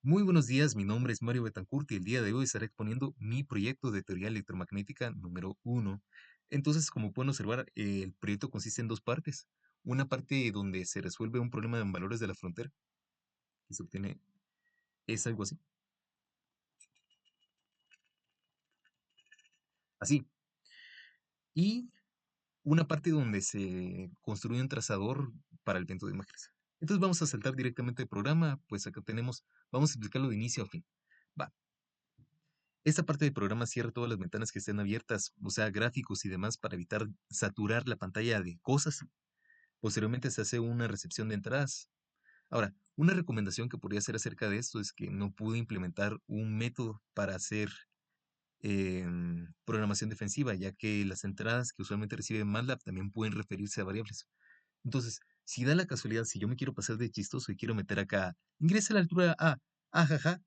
Muy buenos días, mi nombre es Mario Betancourt y el día de hoy estaré exponiendo mi proyecto de teoría electromagnética número uno. Entonces, como pueden observar, el proyecto consiste en dos partes. Una parte donde se resuelve un problema en valores de la frontera, que se obtiene, es algo así. Así. Y una parte donde se construye un trazador para el viento de imágenes. Entonces vamos a saltar directamente al programa, pues acá tenemos, vamos a explicarlo de inicio a fin. Va. Esta parte del programa cierra todas las ventanas que estén abiertas, o sea, gráficos y demás, para evitar saturar la pantalla de cosas. Posteriormente se hace una recepción de entradas. Ahora, una recomendación que podría hacer acerca de esto es que no pude implementar un método para hacer programación defensiva, ya que las entradas que usualmente recibe MATLAB también pueden referirse a variables. Entonces, si da la casualidad, si yo me quiero pasar de chistoso y quiero meter acá, ingresa a la altura A, ajaja,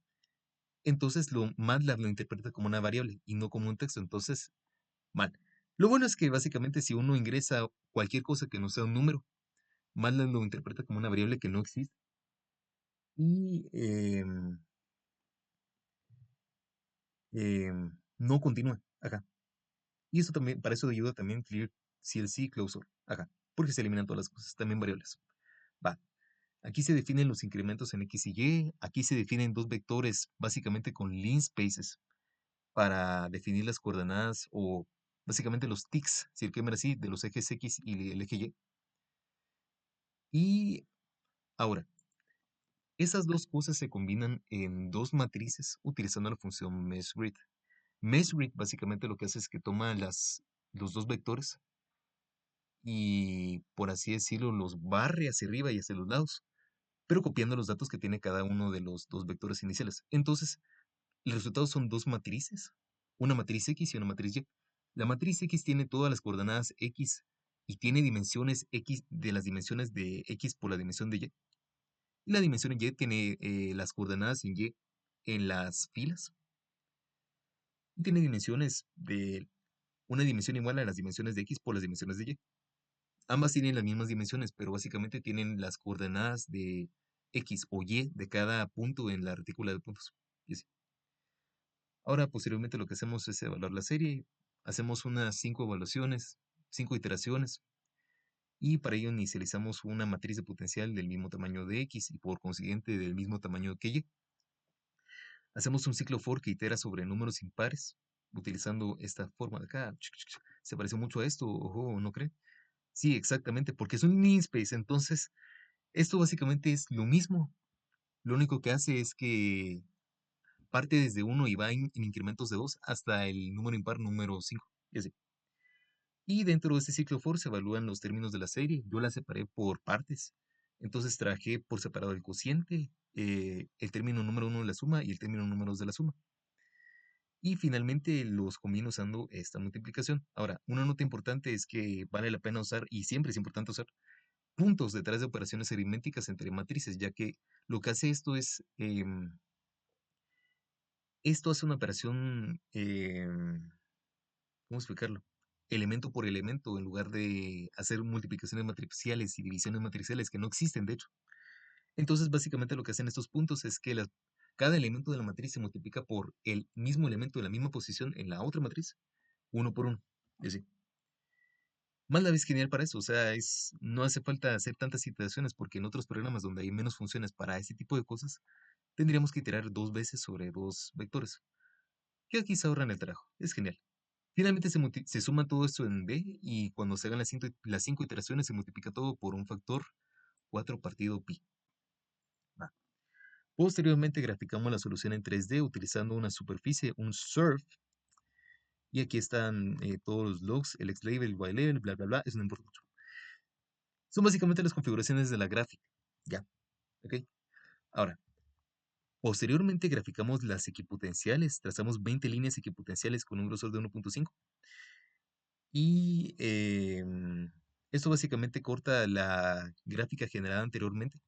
entonces MATLAB lo interpreta como una variable y no como un texto. Entonces, mal. Lo bueno es que básicamente si uno ingresa cualquier cosa que no sea un número, MATLAB lo interpreta como una variable que no existe y no continúa acá. Y eso también, para eso ayuda también Clear CLC Closure acá, porque se eliminan todas las cosas, también variables. Va. Aquí se definen los incrementos en X y Y. Aquí se definen dos vectores, básicamente con linspaces, para definir las coordenadas o básicamente los tics, si lo quieren ver así, de los ejes X y el eje Y. Y ahora, esas dos cosas se combinan en dos matrices utilizando la función meshGrid. Meshgrid básicamente lo que hace es que toma los dos vectores y, por así decirlo, los barre hacia arriba y hacia los lados, pero copiando los datos que tiene cada uno de los dos vectores iniciales. Entonces, el resultado son dos matrices, una matriz X y una matriz Y. La matriz X tiene todas las coordenadas X y tiene dimensiones X de las dimensiones de X por la dimensión de Y. Y la dimensión Y tiene las coordenadas en Y en las filas. Y tiene dimensiones de una dimensión igual a las dimensiones de X por las dimensiones de Y. Ambas tienen las mismas dimensiones, pero básicamente tienen las coordenadas de X o Y de cada punto en la retícula de puntos. Y así. Ahora, posteriormente, lo que hacemos es evaluar la serie. Hacemos unas 5 evaluaciones, 5 iteraciones. Y para ello inicializamos una matriz de potencial del mismo tamaño de X y por consiguiente del mismo tamaño que Y. Hacemos un ciclo for que itera sobre números impares, utilizando esta forma de acá. Se parece mucho a esto, ojo, ¿no creen? Sí, exactamente, porque es un namespace. Entonces, esto básicamente es lo mismo. Lo único que hace es que parte desde uno y va en incrementos de 2 hasta el número impar número 5. Y así. Y dentro de este ciclo for se evalúan los términos de la serie. Yo la separé por partes. Entonces traje por separado el cociente, el término número uno de la suma y el término número 2 de la suma. Y finalmente los combino usando esta multiplicación. Ahora, una nota importante es que vale la pena usar, y siempre es importante usar, puntos detrás de operaciones aritméticas entre matrices, ya que lo que hace esto es, esto hace una operación, ¿cómo explicarlo? Elemento por elemento, en lugar de hacer multiplicaciones matriciales y divisiones matriciales que no existen, de hecho. Entonces, básicamente lo que hacen estos puntos es que cada elemento de la matriz se multiplica por el mismo elemento de la misma posición en la otra matriz, uno por uno. Y así. MATLAB es genial para eso, o sea, no hace falta hacer tantas iteraciones porque en otros programas donde hay menos funciones para ese tipo de cosas, tendríamos que iterar dos veces sobre dos vectores, que aquí se ahorran el trabajo, es genial. Finalmente se suma todo esto en B y cuando se hagan las cinco iteraciones se multiplica todo por un factor 4 partido pi. Va. Posteriormente graficamos la solución en 3D utilizando una superficie, un surf, y aquí están todos los logs, el X-label, el Y-label, bla, bla, bla, eso no importa mucho. Son básicamente las configuraciones de la gráfica. Ya, ¿ok? Ahora, posteriormente graficamos las equipotenciales, trazamos 20 líneas equipotenciales con un grosor de 1.5 y esto básicamente corta la gráfica generada anteriormente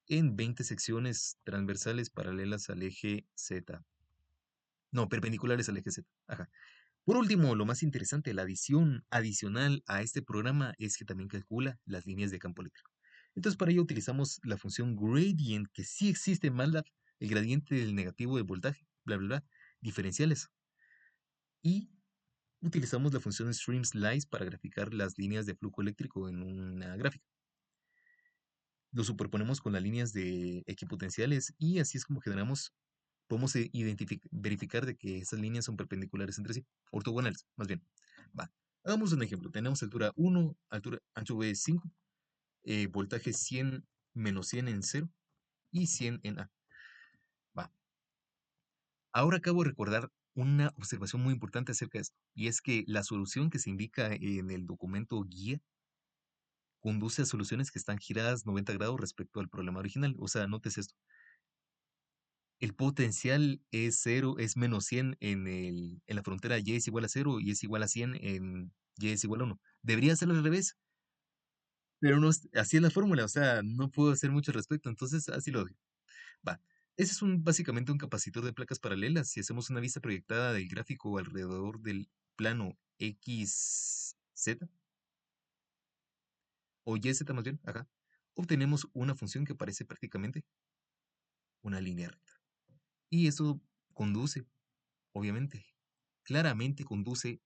en 20 secciones transversales paralelas al eje Z. No, perpendiculares al eje Z. Ajá. Por último, lo más interesante, la adición adicional a este programa es que también calcula las líneas de campo eléctrico. Entonces, para ello utilizamos la función gradient, que sí existe en MATLAB, el gradiente del negativo del voltaje, bla, bla, bla, diferenciales. Y utilizamos la función streamSlice para graficar las líneas de flujo eléctrico en una gráfica. Lo superponemos con las líneas de equipotenciales y así es como podemos verificar de que esas líneas son perpendiculares entre sí, ortogonales, más bien. Va. Hagamos un ejemplo. Tenemos altura 1, ancho B 5, voltaje 100 menos 100 en cero y 100 en A. Va. Ahora acabo de recordar una observación muy importante acerca de esto, y es que la solución que se indica en el documento guía conduce a soluciones que están giradas 90 grados respecto al problema original. O sea, notes esto. El potencial es cero, es menos 100 en la frontera y es igual a cero y es igual a 100 en y es igual a uno. Debería ser al revés, pero no, así es la fórmula, o sea, no puedo hacer mucho al respecto, entonces así lo dejo. Va. Ese es básicamente un capacitor de placas paralelas. Si hacemos una vista proyectada del gráfico alrededor del plano XZ o YZ más bien, ajá, obtenemos una función que parece prácticamente una línea recta. Y eso conduce, obviamente, claramente conduce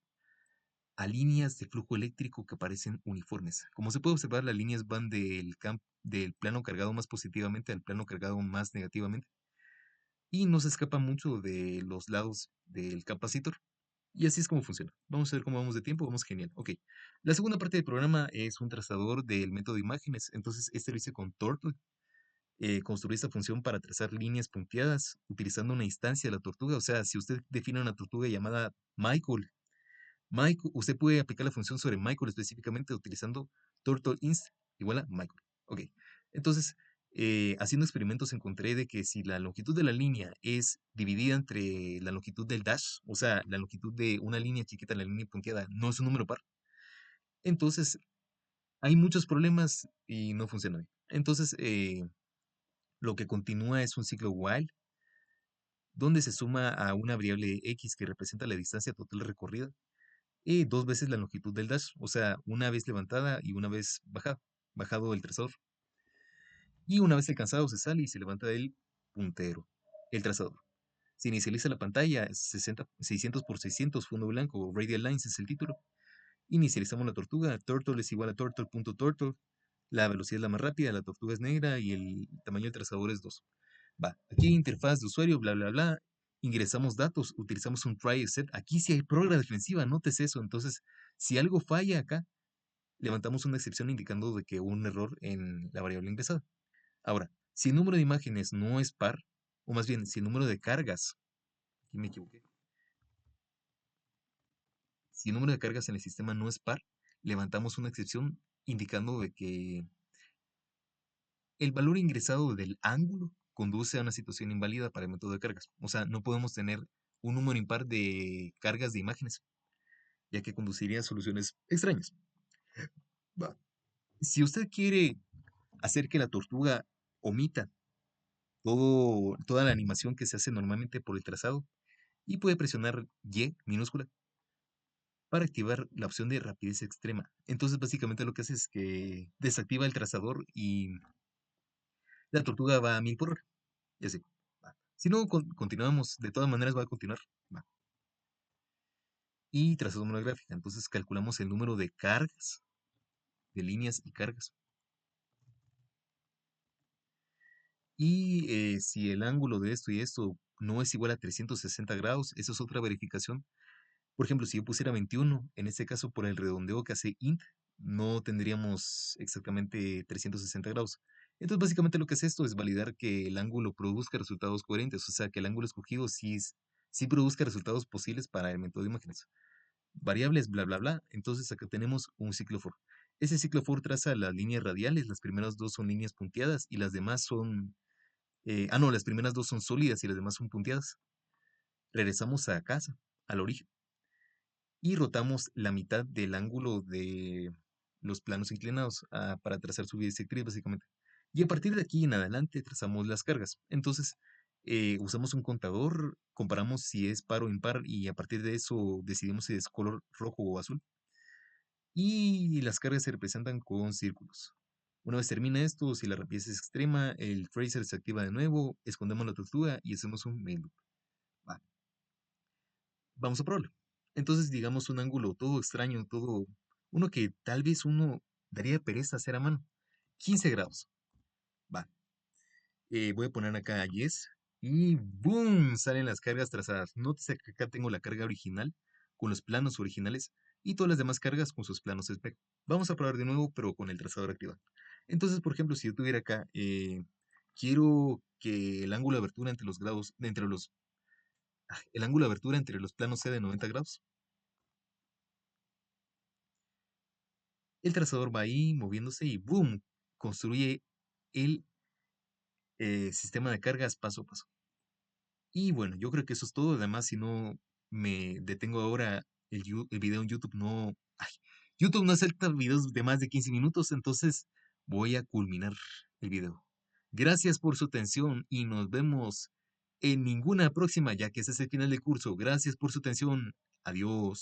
a líneas de flujo eléctrico que parecen uniformes. Como se puede observar, las líneas van del plano cargado más positivamente al plano cargado más negativamente y no se escapa mucho de los lados del capacitor. Y así es como funciona. Vamos a ver cómo vamos de tiempo. Vamos genial. Ok. La segunda parte del programa es un trazador del método de imágenes. Entonces, este lo hice con Turtle. Construí esta función para trazar líneas punteadas utilizando una instancia de la tortuga. O sea, si usted define una tortuga llamada Michael, usted puede aplicar la función sobre Michael específicamente utilizando TurtleInst igual a Michael. Ok. Entonces, haciendo experimentos encontré de que si la longitud de la línea es dividida entre la longitud del dash, o sea, la longitud de una línea chiquita, la línea punteada, no es un número par, entonces hay muchos problemas y no funciona bien. Entonces, lo que continúa es un ciclo while, donde se suma a una variable x que representa la distancia total recorrida y dos veces la longitud del dash, o sea, una vez levantada y una vez bajado el trazador. Y una vez alcanzado se sale y se levanta el puntero, el trazador. Se inicializa la pantalla, 600 por 600, fondo blanco, radial lines es el título. Inicializamos la tortuga, turtle es igual a turtle.turtle, la velocidad es la más rápida, la tortuga es negra y el tamaño del trazador es 2. Va, aquí interfaz de usuario, bla, bla, bla. Ingresamos datos, utilizamos un try except. Aquí sí hay prórroga defensiva, notes eso. Entonces, si algo falla acá, levantamos una excepción indicando de que hubo un error en la variable ingresada. Ahora, si el número de imágenes no es par, o más bien, si el número de cargas, aquí me equivoqué, si el número de cargas en el sistema no es par, levantamos una excepción indicando de que el valor ingresado del ángulo conduce a una situación inválida para el método de cargas. O sea, no podemos tener un número impar de cargas de imágenes, ya que conduciría a soluciones extrañas. Va. Si usted quiere hacer que la tortuga omita toda la animación que se hace normalmente por el trazado, y puede presionar Y minúscula para activar la opción de rapidez extrema. Entonces, básicamente lo que hace es que desactiva el trazador y la tortuga va a 1000 por hora. Y así. Va. Si no, continuamos. De todas maneras, va a continuar. Va. Y trazamos una gráfica. Entonces, calculamos el número de cargas, de líneas y cargas. Y si el ángulo de esto y esto no es igual a 360 grados, eso es otra verificación. Por ejemplo, si yo pusiera 21, en este caso por el redondeo que hace int, no tendríamos exactamente 360 grados. Entonces, básicamente lo que es esto es validar que el ángulo produzca resultados coherentes, o sea, que el ángulo escogido sí produzca resultados posibles para el método de imágenes. Variables, bla, bla, bla. Entonces, acá tenemos un ciclo for. Ese ciclo for traza las líneas radiales, las primeras dos son líneas punteadas y las demás son... no, las primeras dos son sólidas y las demás son punteadas. Regresamos a casa, al origen y rotamos la mitad del ángulo de los planos inclinados para trazar su bisectriz, básicamente. Y a partir de aquí en adelante trazamos las cargas. Entonces, usamos un contador, comparamos si es par o impar y a partir de eso decidimos si es color rojo o azul. Y las cargas se representan con círculos. Una vez termina esto, si la rapidez es extrema, el tracer se activa de nuevo, escondemos la tortuga y hacemos un main loop. Va, vamos a probarlo. Entonces, digamos un ángulo todo extraño, todo, uno que tal vez uno daría pereza hacer a mano. 15 grados. Va. Voy a poner acá yes y ¡boom! Salen las cargas trazadas. Nótese que acá tengo la carga original con los planos originales y todas las demás cargas con sus planos espejo. Vamos a probar de nuevo, pero con el trazador activado. Entonces, por ejemplo, si yo tuviera acá, quiero que el ángulo de abertura entre los grados, el ángulo de abertura entre los planos sea de 90 grados. El trazador va ahí moviéndose y ¡boom! Construye el sistema de cargas paso a paso. Y bueno, yo creo que eso es todo. Además, si no me detengo ahora, el video en YouTube no... Ay, YouTube no acepta videos de más de 15 minutos, entonces voy a culminar el video. Gracias por su atención y nos vemos en ninguna próxima, ya que este es el final del curso. Gracias por su atención. Adiós.